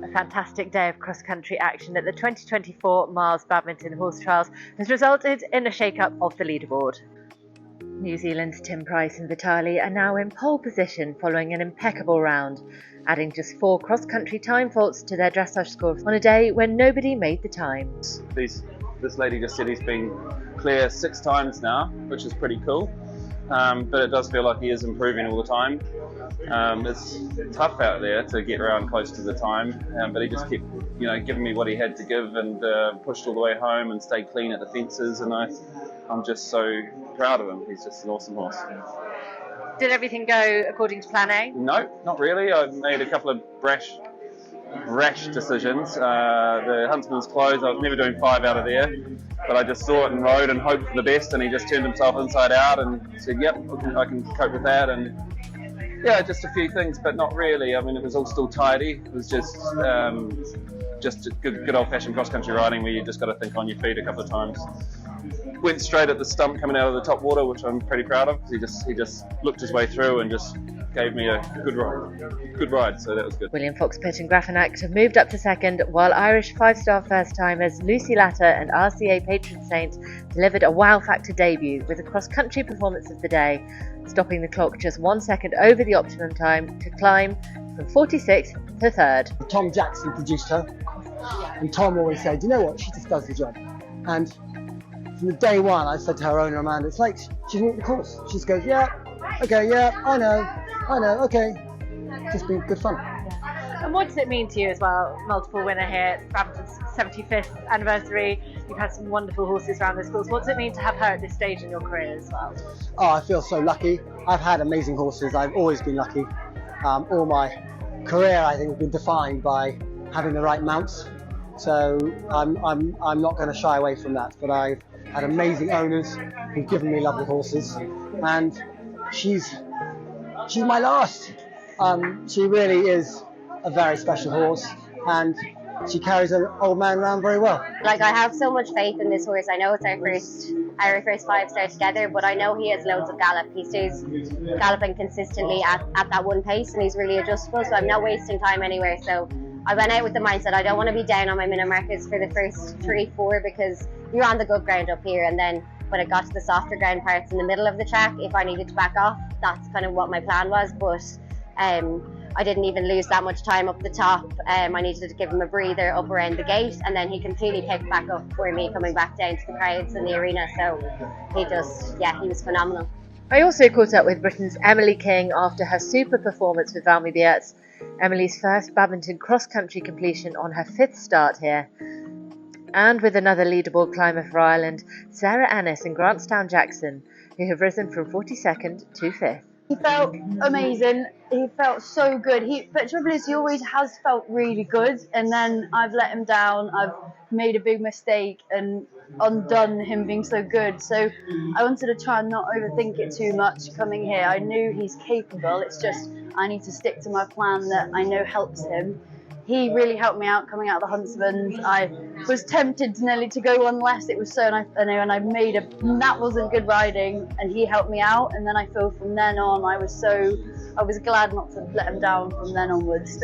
A fantastic day of cross-country action at the 2024 Mars Badminton Horse Trials has resulted in a shake-up of the leaderboard. New Zealand's Tim Price and Vitali are now in pole position following an impeccable round, adding just 4 cross-country time faults to their dressage scores on a day when nobody made the time. This lady just said he's been clear 6 times now, which is pretty cool, but it does feel like he is improving all the time. It's tough out there to get around close to the time, but he just kept, giving me what he had to give and pushed all the way home and stayed clean at the fences, and I'm just so proud of him. He's just an awesome horse. Did everything go according to plan A? No, not really. I made a couple of rash decisions. The huntsman's closed. I was never doing 5 out of there, but I just saw it and rode and hoped for the best, and he just turned himself inside out and said, yep, I can cope with that. And yeah, just a few things, but not really. I mean, it was all still tidy. It was just good old-fashioned cross-country riding where you just got to think on your feet a couple of times. Went straight at the stump coming out of the top water, which I'm pretty proud of. He just looked his way through and just gave me a good ride, so that was good. William Fox-Pitt and Grafenacht have moved up to second, while Irish 5-star first-timers Lucy Latta and RCA patron saint delivered a wow-factor debut with a cross-country performance of the day, stopping the clock just 1 second over the optimum time to climb from 46th to 3rd. Tom Jackson produced her, and Tom always said, you know what, she just does the job. And from the day one, I said to her owner, Amanda, it's like she didn't the course. She just goes, yeah, okay, yeah, I know, okay. Just been good fun. And what does it mean to you as well? Multiple winner here, Badminton's 75th anniversary. You've had some wonderful horses around this course. What does it mean to have her at this stage in your career as well? Oh, I feel so lucky. I've had amazing horses. I've always been lucky. All my career, I think, has been defined by having the right mounts. So I'm not going to shy away from that. But I've had amazing owners who've given me lovely horses, and she's my last. She really is a very special horse, and she carries an old man around very well. Like, I have so much faith in this horse. I know it's our first 5-star together, but I know he has loads of gallop. He stays galloping consistently at that one pace, and he's really adjustable, so I'm not wasting time anywhere. So I went out with the mindset I don't want to be down on my minute markers for the first 3-4, because you're on the good ground up here, and then when it got to the softer ground parts in the middle of the track, if I needed to back off, that's kind of what my plan was. But I didn't even lose that much time up the top. I needed to give him a breather up around the gate, and then he completely picked back up for me coming back down to the crowds in the arena. So he was phenomenal. I also caught up with Britain's Emily King after her super performance with Valmy Biertz, Emily's first badminton cross-country completion on her 5th start here. And with another leaderboard climber for Ireland, Sarah Ennis and Grantstown Jackson, who have risen from 42nd to 5th. He felt amazing. He felt so good. But the trouble is, he always has felt really good, and then I've let him down. I've made a big mistake and undone him being so good. So I wanted to try and not overthink it too much coming here. I knew he's capable. It's just I need to stick to my plan that I know helps him. He really helped me out coming out of the Huntsman. I was tempted nearly to go one less. It was so nice, and I made that wasn't good riding, and he helped me out. And then I feel from then on, I was glad not to let him down from then onwards.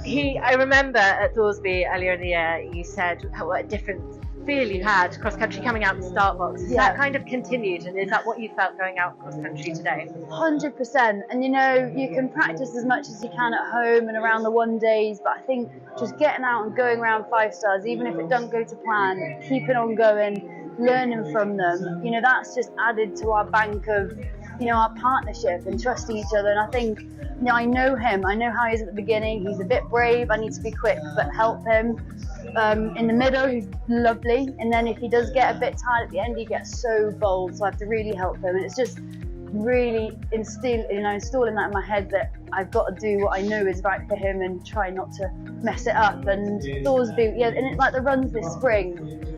I remember at Thoresby earlier in the year, you said what a different feel you had cross-country coming out of the start box. Has that kind of continued, and is that what you felt going out cross-country today? 100%. And you can practice as much as you can at home and around the one days, but I think just getting out and going around 5 stars, even if it doesn't go to plan, keeping on going, learning from them, that's just added to our bank of our partnership and trusting each other. And I think I know him, I know how he is at the beginning. He's a bit brave, I need to be quick but help him. In the middle, he's lovely, and then if he does get a bit tired at the end, he gets so bold, so I have to really help him. And it's just really installing that in my head that I've got to do what I know is right for him and try not to mess it up. And Thoresby, and it's like the runs this spring,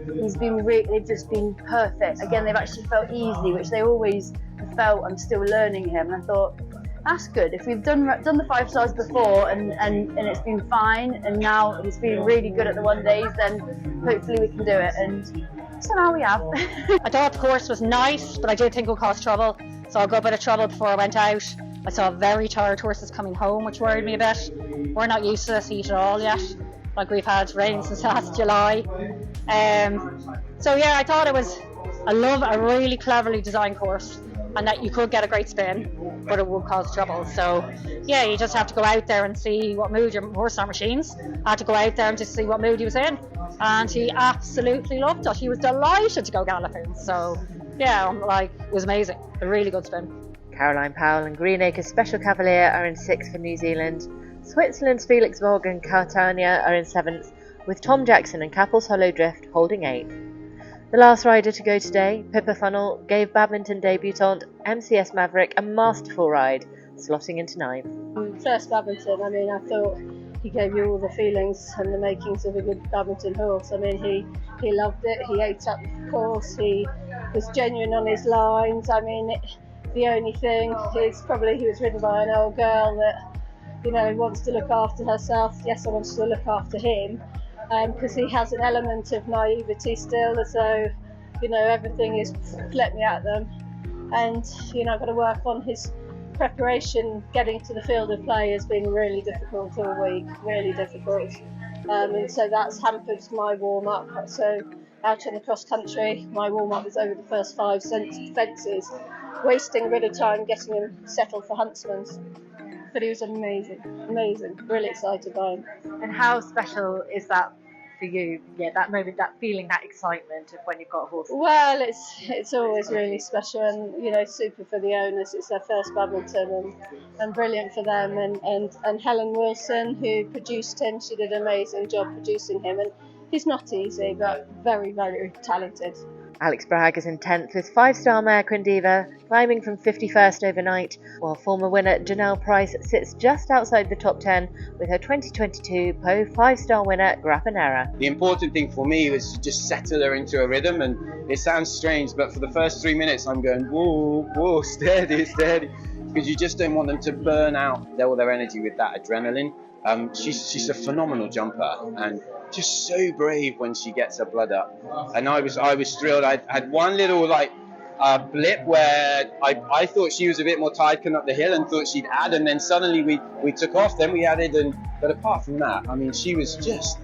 they've just been perfect. Again, they've actually felt easy, which they always have felt. I'm still learning him, and I thought, that's good. If we've done the 5 stars before and it's been fine, and now he's feeling really good at the one days, then hopefully we can do it. And so now we have. I thought the course was nice, but I did think it would cause trouble, so I got a bit of trouble before I went out. I saw very tired horses coming home, which worried me a bit. We're not used to this heat at all yet. Like, we've had rain since last July. So yeah, I thought I love a really cleverly designed course, and that you could get a great spin, but it would cause trouble. So yeah, you just have to go out there and see what mood your horse are machines. I had to go out there and just see what mood he was in, and he absolutely loved it. He was delighted to go galloping. So yeah, it was amazing. A really good spin. Caroline Powell and Greenacre's Special Cavalier are in 6th for New Zealand. Switzerland's Felix Morgan and Catania are in 7th, with Tom Jackson and Cappel's Hollow Drift holding 8th. The last rider to go today, Pippa Funnell, gave badminton debutant MCS Maverick a masterful ride, slotting into 9th. First badminton, I mean, I thought he gave you all the feelings and the makings of a good badminton horse. I mean, he loved it, he ate up the course, he was genuine on his lines. I mean, the only thing is probably he was ridden by an old girl that, you know, wants to look after herself. Yes, I want to look after him. Because he has an element of naivety still, as though, you know, everything is let me at them. And, you know, I've got to work on his preparation. Getting to the field of play has been really difficult all week, really difficult. And so that's hampered my warm-up. So out in the cross country, my warm-up was over the first 5 fences, wasting a bit of time getting him settled for huntsman's. But he was amazing, really excited by him. And how special is that for you? Yeah, that moment, that feeling, that excitement of when you've got a horse. Well, it's always really special, and you know, super for the owners. It's their first badminton, and brilliant for them. And Helen Wilson, who produced him, she did an amazing job producing him. And he's not easy, but very, very talented. Alex Bragg is in 10th with 5-star mare Quindiva, climbing from 51st overnight, while former winner Janelle Price sits just outside the top 10 with her 2022 Po 5-star winner Grappanera. The important thing for me was to just settle her into a rhythm, and it sounds strange, but for the first 3 minutes I'm going, whoa, whoa, steady, steady, because you just don't want them to burn out all their energy with that adrenaline. She's a phenomenal jumper, and just so brave when she gets her blood up. And I was thrilled. I had one little blip where I thought she was a bit more tired coming up the hill and thought she'd add, and then suddenly we took off, then we added, but apart from that, I mean, she was just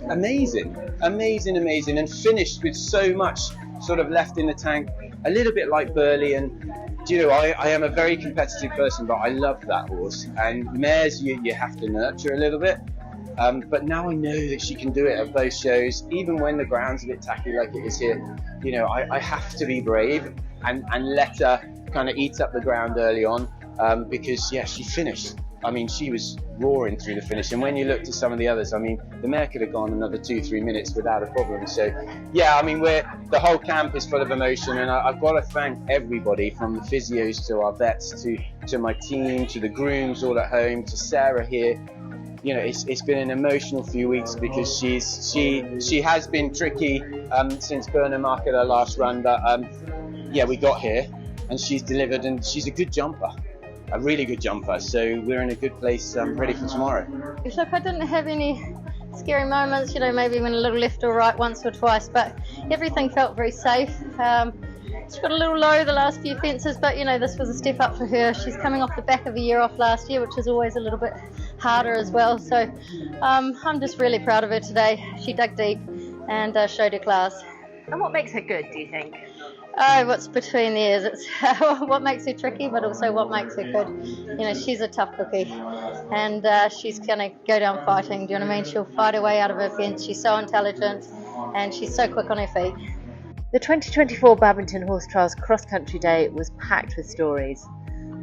amazing, and finished with so much sort of left in the tank, a little bit like Burley. And you know, I am a very competitive person, but I love that horse, and mares you have to nurture a little bit. But now I know that she can do it at both shows, even when the ground's a bit tacky like it is here. You know, I have to be brave and let her kind of eat up the ground early on, because yeah, she finished. I mean, she was roaring through the finish, and when you looked at some of the others, I mean, the mare could have gone another 2-3 minutes without a problem. So yeah, I mean, the whole camp is full of emotion, and I've got to thank everybody, from the physios to our vets to my team, to the grooms all at home, to Sarah here. You know, it's been an emotional few weeks, because she has been tricky since Bernard marked her last run, but yeah, we got here and she's delivered, and she's a good jumper, a really good jumper. So we're in a good place, ready for tomorrow. Look, I didn't have any scary moments, you know, maybe went a little left or right once or twice, but everything felt very safe. It's got a little low the last few fences, but you know, this was a step up for her. She's coming off the back of a year off last year, which is always a little bit harder as well. So I'm just really proud of her today. She dug deep and showed her class. And what makes her good, do you think? Oh, what's between the ears? It's what makes her tricky, but also what makes her good. You know, she's a tough cookie, and she's going to go down fighting. Do you know what I mean? She'll fight her way out of her fence. She's so intelligent, and she's so quick on her feet. The 2024 Badminton Horse Trials Cross Country Day was packed with stories.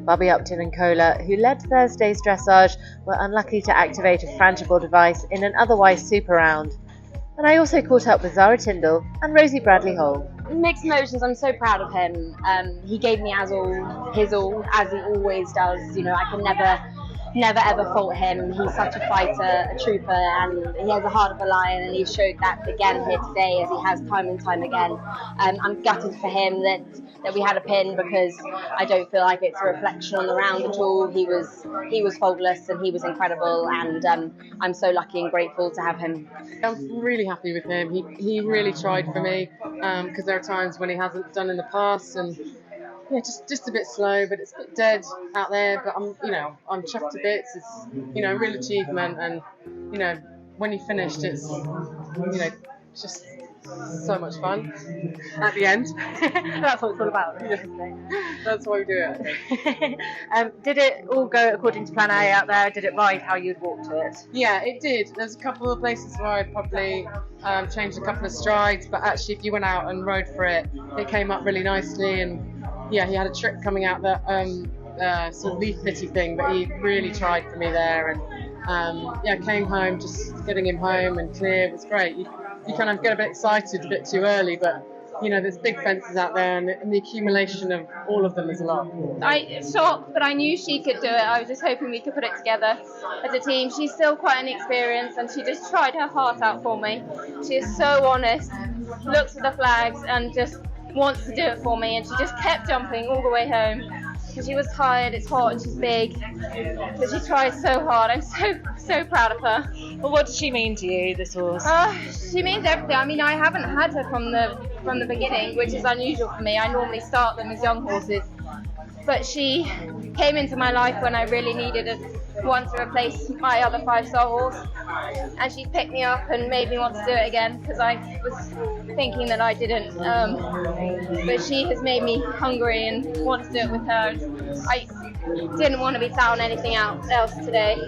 Bobby Upton and Kohler, who led Thursday's dressage, were unlucky to activate a frangible device in an otherwise super round. And I also caught up with Zara Tindall and Rosie Bradley-Hole. Mixed emotions. I'm so proud of him. He gave me his all, as he always does. You know, I can never ever fault him. He's such a fighter, a trooper, and he has a heart of a lion, and he showed that again here today, as he has time and time again. I'm gutted for him that we had a pin, because I don't feel like it's a reflection on the round at all. He was faultless, and he was incredible, and I'm so lucky and grateful to have him. I'm really happy with him. He really tried for me, because there are times when he hasn't done in the past, and yeah, just a bit slow, but it's a bit dead out there. But I'm chuffed to bits. It's a real achievement, and when you finished, it's just so much fun at the end. That's what it's all about, really, Yeah. isn't it? That's why we do it, I think. Did it all go according to plan A out there? Did it ride how you'd walked it? Yeah, it did. There's a couple of places where I'd probably changed a couple of strides, but actually if you went out and rode for it, it came up really nicely. And yeah, he had a trick coming out that sort of leaf pity thing, but he really tried for me there. And came home, just getting him home and clear was great. You kind of get a bit excited a bit too early, but there's big fences out there, and the accumulation of all of them is a lot. I shocked, but I knew she could do it. I was just hoping we could put it together as a team. She's still quite inexperienced, and she just tried her heart out for me. She is so honest, looks at the flags, and just wants to do it for me. And she just kept jumping all the way home. She was tired, it's hot, and she's big, but she tries so hard. I'm so proud of her. Well, what does she mean to you, this horse? She means everything. I mean, I haven't had her from the beginning, which is unusual for me. I normally start them as young horses, but she came into my life when I really needed one to replace my other 5-star horse, and she picked me up and made me want to do it again because I was thinking that I didn't. But she has made me hungry and want to do it with her. I didn't want to be sat on anything else today.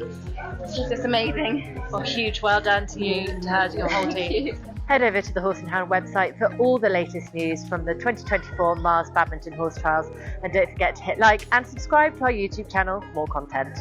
She's just amazing. Well, huge well done to you, to her, to your whole team. Head over to the Horse and Hound website for all the latest news from the 2024 Mars Badminton Horse Trials, and don't forget to hit like and subscribe to our YouTube channel for more content.